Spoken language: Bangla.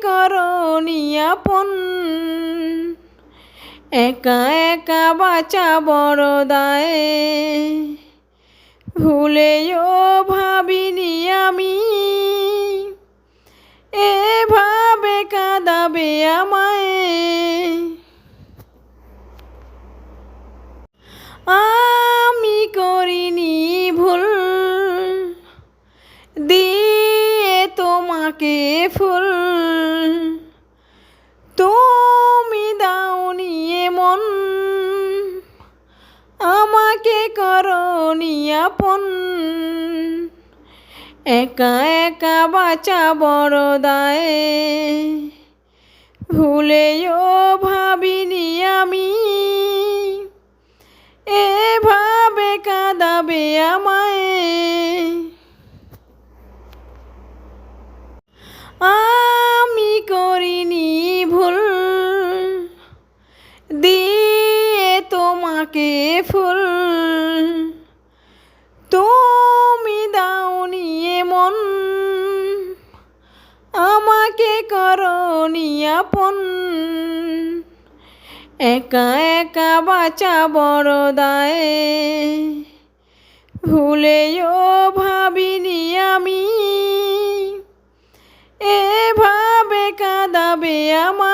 করনি আপন। একা একা বাঁচা বড় দায়ে, ভুলেও ভাবিনি আমি এভাবে কাঁদাবে আমায়। আমি করিনি ভুল, দিয়ে তোমাকে ফুল, তুমি দাওনি এমন, আমাকে করনি আপন। একা একা বাঁচা বড় দায়ে, ভুলেও ভাবিনি আমি এভাবে কাঁদাবে আমায়। আমি করিনি ভুল, দিয়ে তোমাকে ফুল, তুমি দাওনি এমন, আমাকে করনি আপন। একা একা বাঁচা বড় দায়ে, ভুলেও ভাবিনি আমি এভাবে কাঁদাবে আমায়।